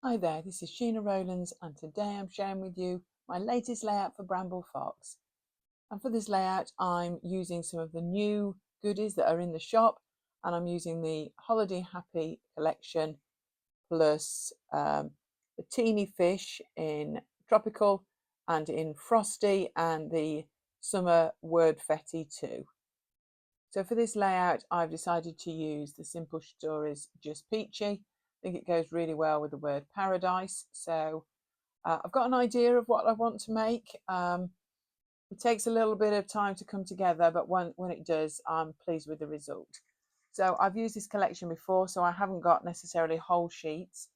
Hi there, this is Sheena Rowlands and today I'm sharing with you my latest layout for Bramble Fox. And for this layout I'm using some of the new goodies that are in the shop, and I'm using the Holiday Happy collection plus the teeny fish in tropical and in frosty, and the summer word fetty too. So for this layout, I've decided to use the Simple Stories Just Beachy. I think it goes really well with the word paradise. So I've got an idea of what I want to make. It takes a little bit of time to come together, but when it does, I'm pleased with the result. So I've used this collection before, so I haven't got necessarily whole sheets.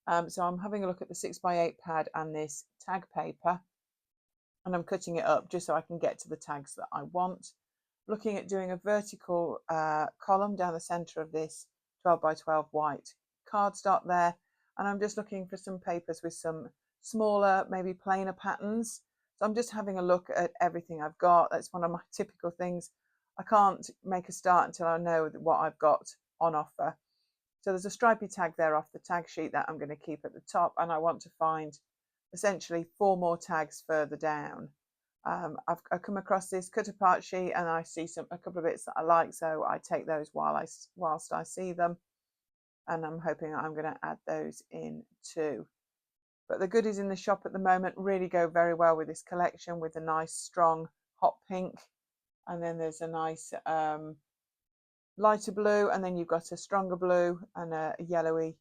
So I'm having a look at the 6x8 pad and this tag paper, and I'm cutting it up just so I can get to the tags that I want. Looking at doing a vertical column down the centre of this 12x12 white cardstock there, and I'm just looking for some papers with some smaller, maybe plainer patterns. So I'm just having a look at everything I've got. That's one of my typical things. I can't make a start until I know what I've got on offer. So there's a stripy tag there off the tag sheet that I'm going to keep at the top, and I want to find essentially 4 more tags further down. I've come across this cut apart sheet and I see a couple of bits that I like, so I take those whilst I see them, and I'm hoping I'm going to add those in too. But the goodies in the shop at the moment really go very well with this collection, with a nice strong hot pink, and then there's a nice lighter blue, and then you've got a stronger blue and a yellowy,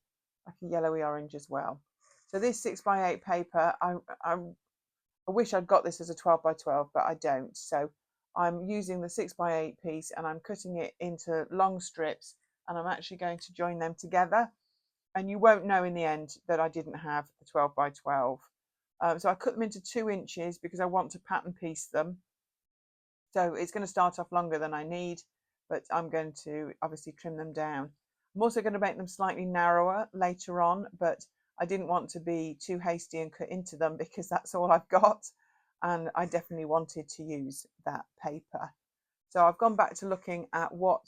like a yellowy orange as well. So this 6x8 paper, I wish I'd got this as a 12x12, but I don't. So I'm using the 6x8 piece and I'm cutting it into long strips, and I'm actually going to join them together. And you won't know in the end that I didn't have the 12x12. So I cut them into 2 inches because I want to pattern piece them. So it's going to start off longer than I need, but I'm going to obviously trim them down. I'm also going to make them slightly narrower later on, but I didn't want to be too hasty and cut into them because that's all I've got, and I definitely wanted to use that paper. So I've gone back to looking at what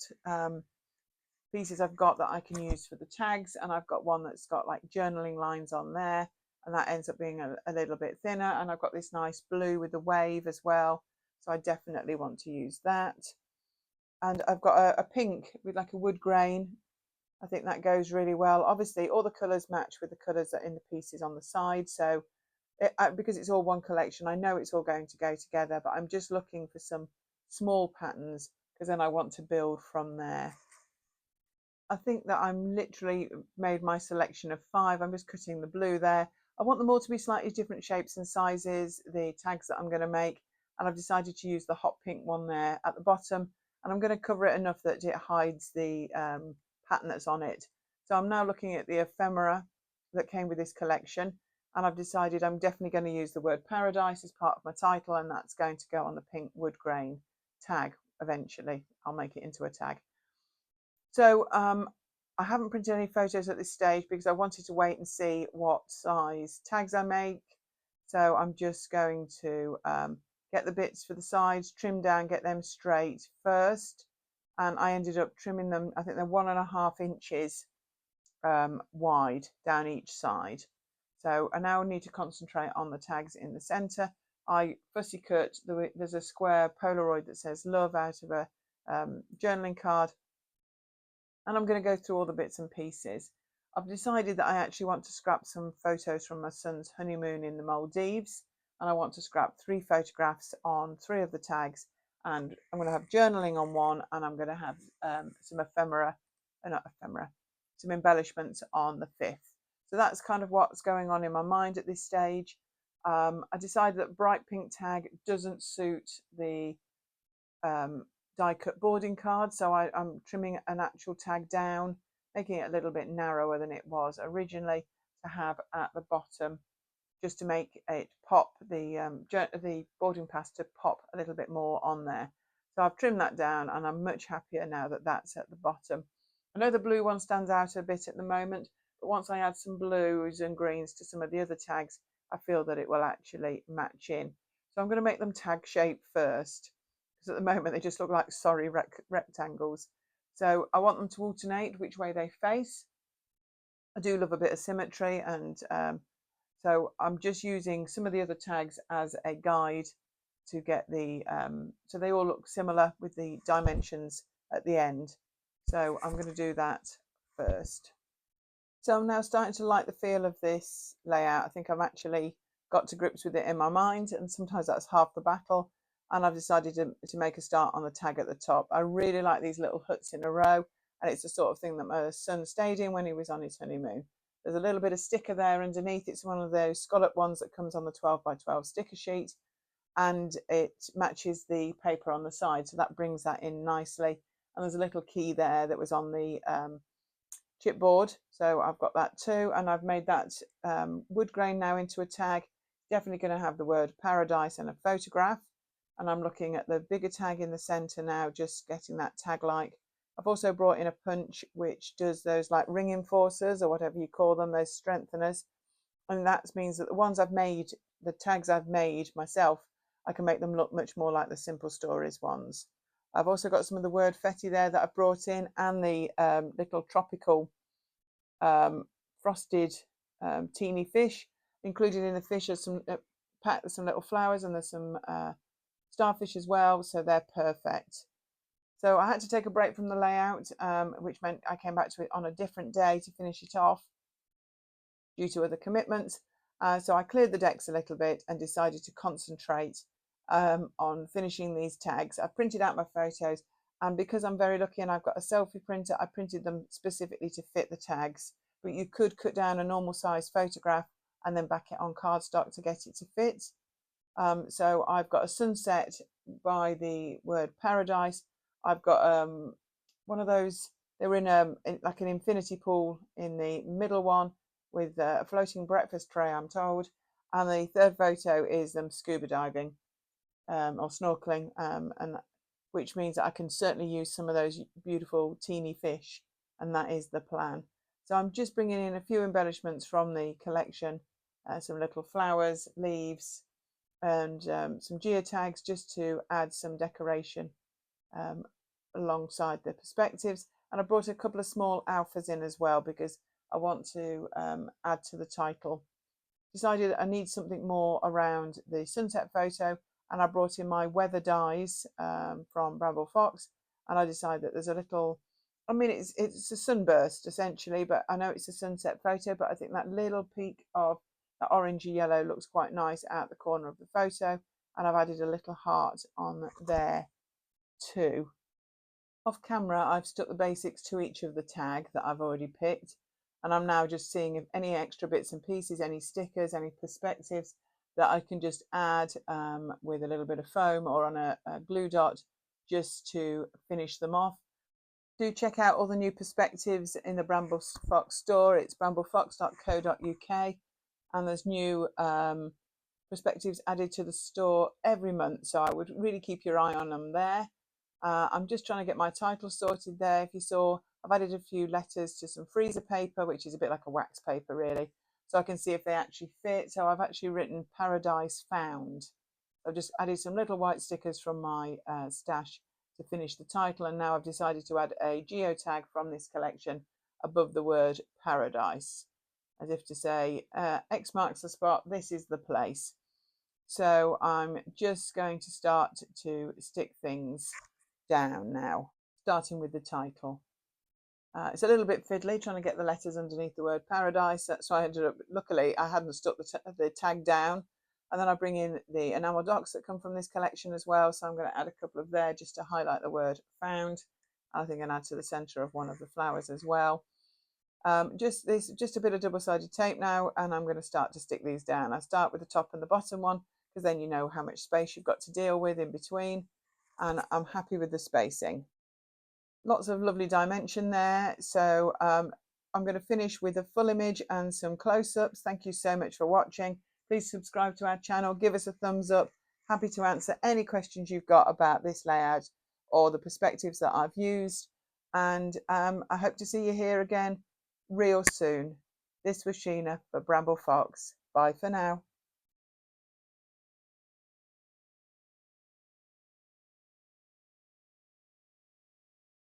pieces I've got that I can use for the tags, and I've got one that's got like journaling lines on there, and that ends up being a little bit thinner, and I've got this nice blue with the wave as well, so I definitely want to use that. And I've got a pink with like a wood grain. I think that goes really well. Obviously all the colours match with the colours that are in the pieces on the side, so because it's all one collection, I know it's all going to go together, but I'm just looking for some small patterns because then I want to build from there. I think that I'm literally made my selection of 5. I'm just cutting the blue there. I want them all to be slightly different shapes and sizes, the tags that I'm going to make, and I've decided to use the hot pink one there at the bottom, and I'm going to cover it enough that it hides the pattern that's on it. So I'm now looking at the ephemera that came with this collection, and I've decided I'm definitely going to use the word paradise as part of my title, and that's going to go on the pink wood grain tag eventually. I'll make it into a tag. So I haven't printed any photos at this stage because I wanted to wait and see what size tags I make. So I'm just going to get the bits for the sides, trim down, get them straight first. And I ended up trimming them, I think they're 1.5 inches wide down each side. So I now need to concentrate on the tags in the center. I fussy cut, there's a square Polaroid that says love out of a journaling card, and I'm going to go through all the bits and pieces. I've decided that I actually want to scrap some photos from my son's honeymoon in the Maldives, and I want to scrap 3 photographs on 3 of the tags, and I'm going to have journaling on one, and I'm going to have some some embellishments on the 5th. So that's kind of what's going on in my mind at this stage. I decided that bright pink tag doesn't suit the die cut boarding card, so I'm trimming an actual tag down, making it a little bit narrower than it was originally to have at the bottom, just to make it pop, the boarding pass to pop a little bit more on there. So I've trimmed that down, and I'm much happier now that that's at the bottom. I know the blue one stands out a bit at the moment, but once I add some blues and greens to some of the other tags, I feel that it will actually match in. So I'm going to make them tag shape first, because at the moment they just look like sorry rectangles. So I want them to alternate which way they face. I do love a bit of symmetry, and so I'm just using some of the other tags as a guide to get the, so they all look similar with the dimensions at the end. So I'm going to do that first. So I'm now starting to like the feel of this layout. I think I've actually got to grips with it in my mind, and sometimes that's half the battle. And I've decided to make a start on the tag at the top. I really like these little huts in a row, and it's the sort of thing that my son stayed in when he was on his honeymoon. There's a little bit of sticker there underneath. It's one of those scallop ones that comes on the 12 by 12 sticker sheet, and it matches the paper on the side, so that brings that in nicely. And there's a little key there that was on the chipboard, so I've got that too, and I've made that wood grain now into a tag. Definitely going to have the word paradise and a photograph, and I'm looking at the bigger tag in the center now, just getting that tag like. I've also brought in a punch which does those like ring enforcers or whatever you call them, those strengtheners, and that means that the ones I've made, the tags I've made myself, I can make them look much more like the Simple Stories ones. I've also got some of the word fetty there that I've brought in, and the little tropical frosted teeny fish. Included in the fish are some little flowers, and there's some starfish as well, so they're perfect. So I had to take a break from the layout, which meant I came back to it on a different day to finish it off due to other commitments. So I cleared the decks a little bit and decided to concentrate on finishing these tags. I printed out my photos, and because I'm very lucky and I've got a selfie printer, I printed them specifically to fit the tags. But you could cut down a normal size photograph and then back it on cardstock to get it to fit. So I've got a sunset by the word paradise. I've got one of those, they were in like an infinity pool in the middle one, with a floating breakfast tray, I'm told. And the third photo is them scuba diving or snorkeling, and which means that I can certainly use some of those beautiful teeny fish, and that is the plan. So I'm just bringing in a few embellishments from the collection, some little flowers, leaves, and some geotags, just to add some decoration alongside the perspectives. And I brought a couple of small alphas in as well, because I want to add to the title. Decided I need something more around the sunset photo, and I brought in my weather dyes from Bramble Fox, and I decided that there's a little, I mean, it's a sunburst essentially, but I know it's a sunset photo, but I think that little peak of that orangey yellow looks quite nice out the corner of the photo, and I've added a little heart on there too. Off camera, I've stuck the basics to each of the tag that I've already picked, and I'm now just seeing if any extra bits and pieces, any stickers, any perspectives that I can just add with a little bit of foam or on a glue dot, just to finish them off. Do check out all the new perspectives in the Bramble Fox store. It's bramblefox.co.uk, and there's new perspectives added to the store every month, so I would really keep your eye on them there. I'm just trying to get my title sorted there. If you saw, I've added a few letters to some freezer paper, which is a bit like a wax paper really, so I can see if they actually fit. So I've actually written Paradise Found. I've just added some little white stickers from my stash to finish the title, and now I've decided to add a geotag from this collection above the word paradise, as if to say X marks the spot, this is the place. So I'm just going to start to stick things down now, starting with the title. It's a little bit fiddly trying to get the letters underneath the word paradise, so I ended up, luckily I hadn't stuck the tag down. And then I bring in the enamel docs that come from this collection as well, so I'm going to add a couple of there just to highlight the word found. I think I'm going to add to the center of one of the flowers as well. Just a bit of double-sided tape now, and I'm going to start to stick these down. I start with the top and the bottom one, because then you know how much space you've got to deal with in between, and I'm happy with the spacing. Lots of lovely dimension there. So I'm going to finish with a full image and some close-ups. Thank you so much for watching. Please subscribe to our channel, give us a thumbs up. Happy to answer any questions you've got about this layout or the perspectives that I've used. And I hope to see you here again real soon. This was Sheena for Bramble Fox. Bye for now.